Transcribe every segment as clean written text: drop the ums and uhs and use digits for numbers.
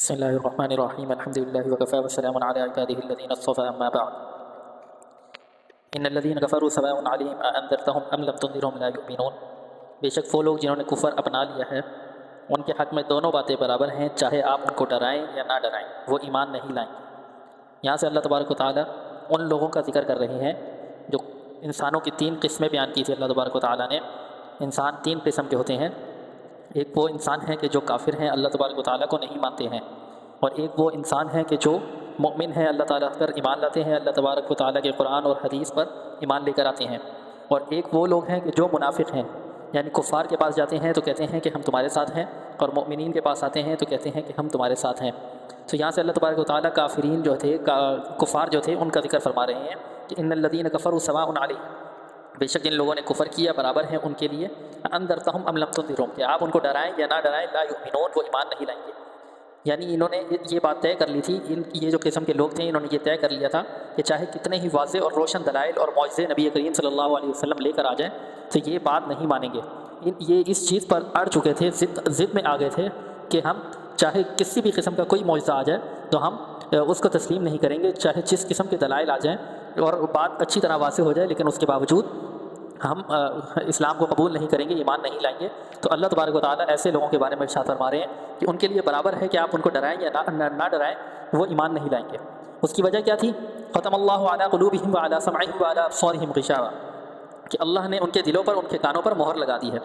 بسم الله الرحمن الرحيم الحمد لله وكفى وسلام على عباده الذين اصطفى أما بعد إن الذين كفروا سواء عليهم أأنذرتهم أم لم تنذرهم لا يؤمنون۔ بے شک وہ لوگ جنہوں نے کفر اپنا لیا ہے ان کے حق میں دونوں باتیں برابر ہیں، چاہے آپ ان کو ڈرائیں یا نہ ڈرائیں، وہ ایمان نہیں لائیں گے۔ یہاں سے اللہ تبارک و تعالیٰ ان لوگوں کا ذکر کر رہے ہیں جو انسانوں کی تین قسمیں بیان کی تھی اللہ تبارک و تعالیٰ نے۔ انسان تین قسم کے ہوتے ہیں، ایک وہ انسان ہے کہ جو کافر ہیں، اللہ تبارک و تعالیٰ کو نہیں مانتے ہیں، اور ایک وہ انسان ہے کہ جو مؤمن ہے، اللہ تعالیٰ پر ایمان لاتے ہیں، اللہ تبارک و تعالیٰ کے قرآن اور حدیث پر ایمان لے کر آتے ہیں۔ اور ایک وہ لوگ ہیں کہ جو منافق ہیں، یعنی کفار کے پاس جاتے ہیں تو کہتے ہیں کہ ہم تمہارے ساتھ ہیں، اور مؤمنین کے پاس آتے ہیں تو کہتے ہیں کہ ہم تمہارے ساتھ ہیں۔ تو یہاں سے اللہ تبارک و تعالیٰ کافرین جو تھے، کفار جو تھے، ان کا ذکر فرما رہے ہیں کہ ان الذین کفروا سواء علیہم، بے شک جن لوگوں نے کفر کیا برابر ہیں ان کے لیے، انذرتہم ام لم تنذرہم، کہ آپ ان کو ڈرائیں یا نہ ڈرائیں، لا یؤمنون، وہ ایمان نہیں لائیں گے۔ یعنی انہوں نے یہ بات طے کر لی تھی، یہ جو قسم کے لوگ تھے انہوں نے یہ طے کر لیا تھا کہ چاہے کتنے ہی واضح اور روشن دلائل اور معجزے نبی کریم صلی اللہ علیہ وسلم لے کر آ جائیں تو یہ بات نہیں مانیں گے۔ یہ اس چیز پر اڑ چکے تھے، ضد میں آ گئے تھے کہ ہم چاہے کسی بھی قسم کا کوئی معجزہ آ جائے تو ہم اس کو تسلیم نہیں کریں گے، چاہے جس قسم کے دلائل آ جائیں اور بات اچھی طرح واضح ہو جائے، لیکن اس کے باوجود ہم اسلام کو قبول نہیں کریں گے، ایمان نہیں لائیں گے۔ تو اللہ تبارک و تعالیٰ ایسے لوگوں کے بارے میں ارشاد فرما رہے ہیں کہ ان کے لیے برابر ہے کہ آپ ان کو ڈرائیں یا نہ ڈرائیں، وہ ایمان نہیں لائیں گے۔ اس کی وجہ کیا تھی؟ ختم اللہ علی قلوبہم وعلی سمعہم وعلی ابصارہم غشاوہ، کہ اللہ نے ان کے دلوں پر، ان کے کانوں پر مہر لگا دی ہے۔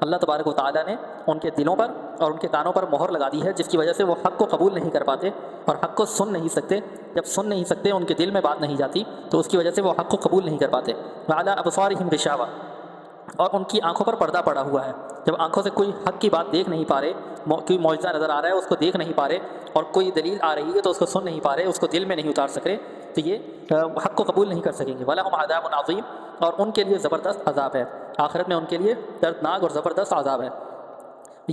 اللہ تبارک و تعالیٰ نے ان کے دلوں پر اور ان کے کانوں پر مہر لگا دی ہے، جس کی وجہ سے وہ حق کو قبول نہیں کر پاتے اور حق کو سن نہیں سکتے۔ جب سن نہیں سکتے، ان کے دل میں بات نہیں جاتی، تو اس کی وجہ سے وہ حق کو قبول نہیں کر پاتے۔ وعلی ابصارہم غشاوہ، اور ان کی آنکھوں پر پردہ پڑا ہوا ہے۔ جب آنکھوں سے کوئی حق کی بات دیکھ نہیں پا رہے، کوئی معجزہ نظر آ رہا ہے اس کو دیکھ نہیں پا رہے، اور کوئی دلیل آ رہی ہے تو اس کو سن نہیں پا رہے، اس کو دل میں نہیں اتار سک رہے، تو یہ حق کو قبول نہیں کر سکیں گے۔ وَلَهُمْ عَذَابٌ عَظِيمٌ، اور ان کے لیے زبردست عذاب ہے، آخرت میں ان کے لیے دردناک اور زبردست عذاب ہے۔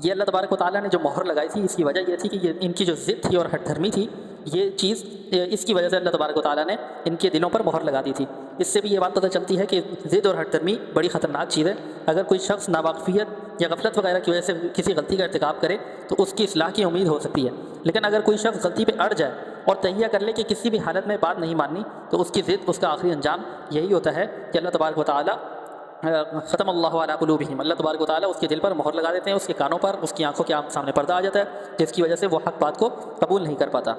یہ اللہ تبارک و تعالیٰ نے جو مہر لگائی تھی، اس کی وجہ یہ تھی کہ ان کی جو ضد تھی اور ہٹ دھرمی تھی، یہ چیز اس کی وجہ سے اللہ تبارک و تعالیٰ نے ان کے دلوں پر مہر لگا دی تھی۔ اس سے بھی یہ بات پتہ چلتی ہے کہ ضد اور ہٹ دھرمی بڑی خطرناک چیز ہے۔ اگر کوئی شخص ناواقفیت یا غفلت وغیرہ کی وجہ سے کسی غلطی کا ارتکاب کرے تو اس کی اصلاح کی امید ہو سکتی ہے، لیکن اگر کوئی شخص غلطی پہ اڑ جائے اور تہیہ کر لے کہ کسی بھی حالت میں بات نہیں ماننی، تو اس کی ضد، اس کا آخری انجام یہی ہوتا ہے کہ اللہ تبارک و تعالیٰ ختم اللہ علی قلوبہم، اللہ تبارک و تعالیٰ اس کے دل پر مہر لگا دیتے ہیں، اس کے کانوں پر، اس کی آنکھوں کے سامنے پردہ آ جاتا ہے، جس کی وجہ سے وہ حق بات کو قبول نہیں کر پاتا۔